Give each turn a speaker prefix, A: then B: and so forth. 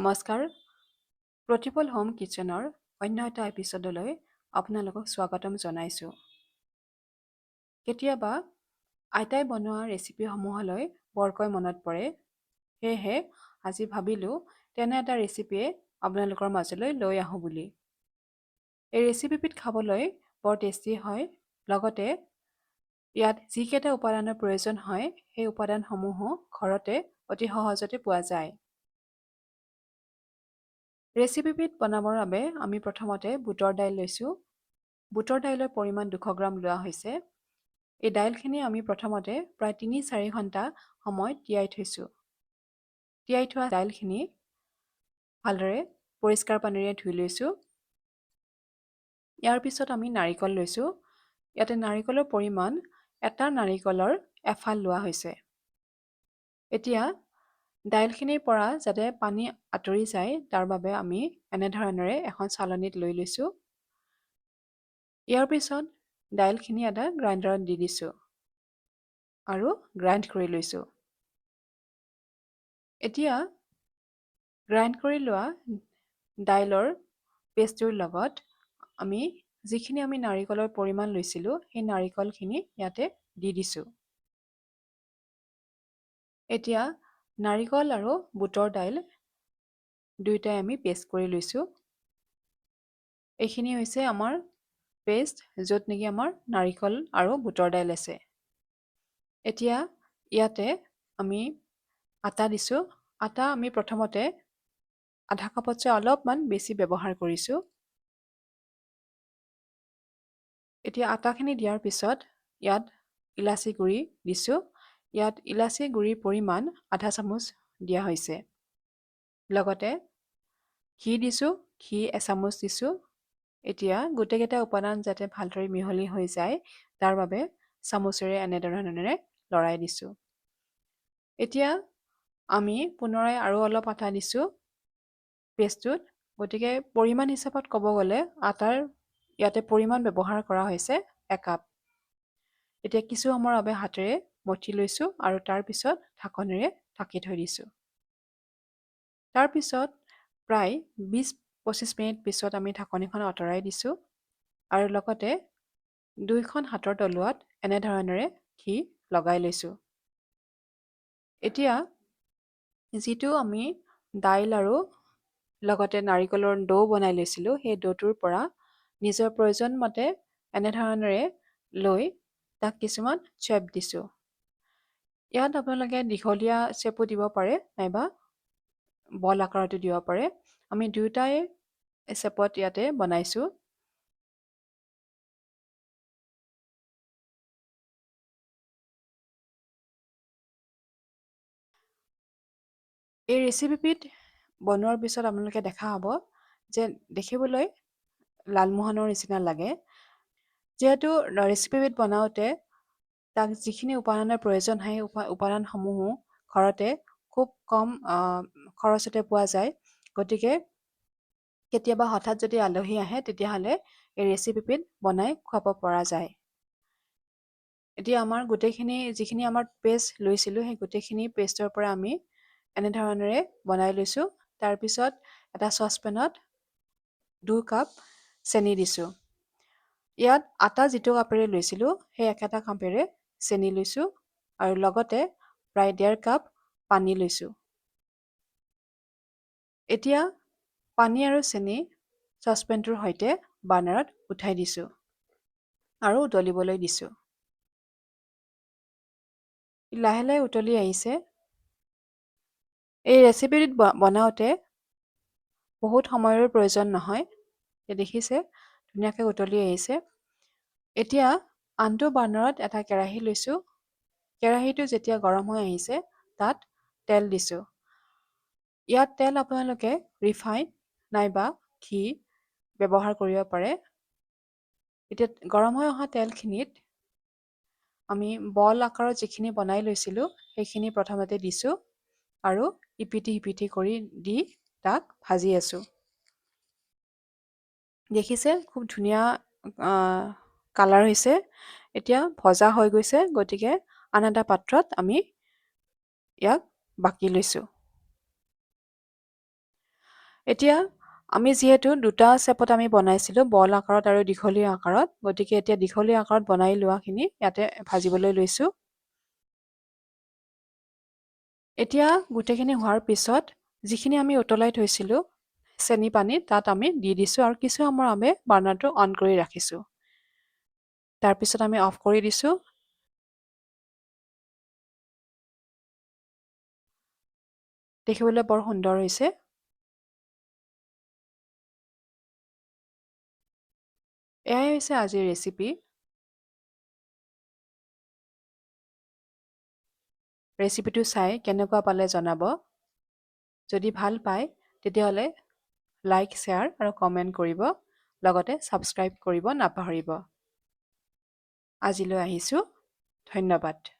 A: নমস্কাৰ, প্ৰতিপল হোম কিচেনৰ অন্য এটা এপিছডলৈ আপোনালোকক স্বাগতম জনাইছোঁ। কেতিয়াবা আইতাই বনোৱা ৰেচিপিসমূহলৈ বৰকৈ মনত পৰে। সেয়েহে আজি ভাবিলোঁ তেনে এটা ৰেচিপিয়ে আপোনালোকৰ মাজলৈ লৈ আহোঁ বুলি। এই ৰেচিপিবিধ খাবলৈ বৰ টেষ্টি হয়। লগতে ইয়াত যিকেইটা উপাদানৰ প্ৰয়োজন হয় সেই উপাদানসমূহো ঘৰতে অতি সহজতে পোৱা যায়। ৰেচিপিবিধ বনাবৰ বাবে আমি প্ৰথমতে বুটৰ দাইল লৈছোঁ। বুটৰ দাইলৰ পৰিমাণ 200 গ্ৰাম লোৱা হৈছে। এই দাইলখিনি আমি প্ৰথমতে প্ৰায় ৩-৪ ঘণ্টা সময় তিয়াই থৈছোঁ। তিয়াই থোৱা দাইলখিনি ভালদৰে পৰিষ্কাৰ পানীৰে ধুই লৈছোঁ। ইয়াৰ পিছত আমি নাৰিকল লৈছোঁ। ইয়াতে নাৰিকলৰ পৰিমাণ এটা নাৰিকলৰ এফাল লোৱা হৈছে। এতিয়া দাইলখিনিৰ পৰা যাতে পানী আঁতৰি যায় তাৰ বাবে আমি এনেধৰণেৰে এখন চালনীত লৈ লৈছোঁ। ইয়াৰ পিছত দাইলখিনি এটা গ্ৰাইণ্ডাৰত দি দিছোঁ আৰু গ্ৰাইণ্ড কৰি লৈছোঁ। এতিয়া গ্ৰাইণ্ড কৰি লোৱা দাইলৰ পেষ্টটোৰ লগত যিখিনি আমি নাৰিকলৰ পৰিমাণ লৈছিলোঁ সেই নাৰিকলখিনি ইয়াতে দি দিছোঁ। এতিয়া নাৰিকল আৰু বুটৰ দাইল দুয়োটাই আমি পেষ্ট কৰি লৈছোঁ। এইখিনি হৈছে আমাৰ পেষ্ট, য'ত নেকি আমাৰ নাৰিকল আৰু বুটৰ দাইল আছে। এতিয়া ইয়াতে আমি আটা দিছোঁ। আটা আমি প্ৰথমতে আধা কাপতকৈ অলপমান বেছি ব্যৱহাৰ কৰিছোঁ। এতিয়া আটাখিনি দিয়াৰ পিছত ইয়াত ইলাচি গুড়ি দিছোঁ। ইয়াত ইলাচি গুড়িৰ পৰিমাণ আধা চামুচ দিয়া হৈছে। লগতে ঘি দিছোঁ, ঘি এচামুচ দিছোঁ। এতিয়া গোটেইকেইটা উপাদান যাতে ভালদৰে মিহলি হৈ যায় তাৰ বাবে চামুচেৰে এনেধৰণেৰে লৰাই দিছোঁ। এতিয়া আমি পুনৰাই আৰু অলপ আটা দিছোঁ পেষ্টটোত। গতিকে পৰিমাণ হিচাপত ক'ব গ'লে আটাৰ ইয়াতে পৰিমাণ ব্যৱহাৰ কৰা হৈছে 1 কাপ। এতিয়া কিছু সময়ৰ বাবে হাতেৰে মঠি লৈছোঁ আৰু তাৰপিছত ঢাকনেৰে ঢাকি থৈ দিছোঁ। তাৰপিছত প্ৰায় 20-25 মিনিট পিছত আমি ঢাকনিখন আঁতৰাই দিছোঁ আৰু লগতে 2খন হাতৰ তলুৱাত এনেধৰণেৰে ঘি লগাই লৈছোঁ। এতিয়া যিটো আমি দাইল আৰু লগতে নাৰিকলৰ ডো বনাই লৈছিলোঁ সেই ডোটোৰ পৰা নিজৰ প্ৰয়োজন মতে এনেধৰণেৰে লৈ তাক কিছুমান শ্বেপ দিছোঁ। ইয়াত আপোনালোকে দীঘলীয়া শ্বেপো দিব পাৰে নাইবা বল আকাৰতো দিব পাৰে। আমি দুয়োটাই শ্বেপত ইয়াতে বনাইছোঁ। এই ৰেচিপিবিধ বনোৱাৰ পিছত আপোনালোকে দেখা হ'ব যে দেখিবলৈ লালমোহনৰ নিচিনা লাগে। যিহেতু ৰেচিপিবিধ বনাওঁতে তাক যিখিনি উপাদানৰ প্ৰয়োজন হয় সেই উপাদানসমূহো ঘৰতে খুব কম খৰচতে পোৱা যায়। গতিকে কেতিয়াবা হঠাৎ যদি আলহী আহে তেতিয়াহ'লে এই ৰেচিপিবিধ বনাই খুৱাব পৰা যায়। এতিয়া আমাৰ যিখিনি আমাৰ পেষ্ট লৈছিলোঁ সেই গোটেইখিনি পেষ্টৰ পৰা আমি এনেধৰণেৰে বনাই লৈছোঁ। তাৰপিছত এটা চচপেনত 2 কাপ চেনি দিছোঁ। ইয়াত আটা যিটো কাপেৰে লৈছিলোঁ সেই একেটা কাপেৰে চেনি লৈছোঁ আৰু লগতে প্ৰায় 1.5 কাপ পানী লৈছোঁ। এতিয়া পানী আৰু চেনি চচপেনটোৰ সৈতে বাৰ্ণাৰত উঠাই দিছোঁ আৰু উতলিবলৈ দিছোঁ। লাহে লাহে উতলি আহিছে। এই ৰেচিপিবিধ বনাওঁতে বহুত সময়ৰ প্ৰয়োজন নহয়। দেখিছে ধুনীয়াকৈ উতলি আহিছে। এতিয়া আনটো বাৰ্ণাৰত এটা কেৰাহী লৈছোঁ। কেৰাহীটো যেতিয়া গৰম হৈ আহিছে তাত তেল দিছোঁ। ইয়াত তেল আপোনালোকে ৰিফাইন নাইবা ঘি ব্যৱহাৰ কৰিব পাৰে। এতিয়া গৰম হৈ অহা তেলখিনিত আমি বল আকাৰত যিখিনি বনাই লৈছিলোঁ সেইখিনি প্ৰথমতে দিছোঁ আৰু ইপিঠি সিপিঠি কৰি দি তাক ভাজি আছোঁ। দেখিছে খুব ধুনীয়া কালাৰ হৈছে। এতিয়া ভজা হৈ গৈছে। গতিকে আন এটা পাত্ৰত আমি ইয়াক বাকি লৈছোঁ। এতিয়া আমি যিহেতু দুটা চেপত আমি বনাইছিলোঁ, বল আকাৰত আৰু দীঘলীয়া আকাৰত, গতিকে এতিয়া দীঘলীয়া আকাৰত বনাই লোৱাখিনি ইয়াতে ভাজিবলৈ লৈছোঁ। এতিয়া গোটেইখিনি হোৱাৰ পিছত যিখিনি আমি উতলাই থৈছিলোঁ চেনি পানীত, তাত আমি দি দিছোঁ আৰু কিছু সময়ৰ বাবে বাৰ্ণাৰটো অন কৰি ৰাখিছোঁ। তাৰপিছত আমি অফ কৰি দিছোঁ। দেখিবলৈ বৰ সুন্দৰ হৈছে। এয়াই হৈছে আজিৰ ৰেচিপি। ৰেচিপিটো চাই কেনেকুৱা পালে জনাব। যদি ভাল পায় তেতিয়াহ'লে লাইক, শ্বেয়াৰ আৰু কমেণ্ট কৰিব। লগতে ছাবস্ক্ৰাইব কৰিব নাপাহৰিব। আজিলৈ আহিছোঁ। ধন্যবাদ।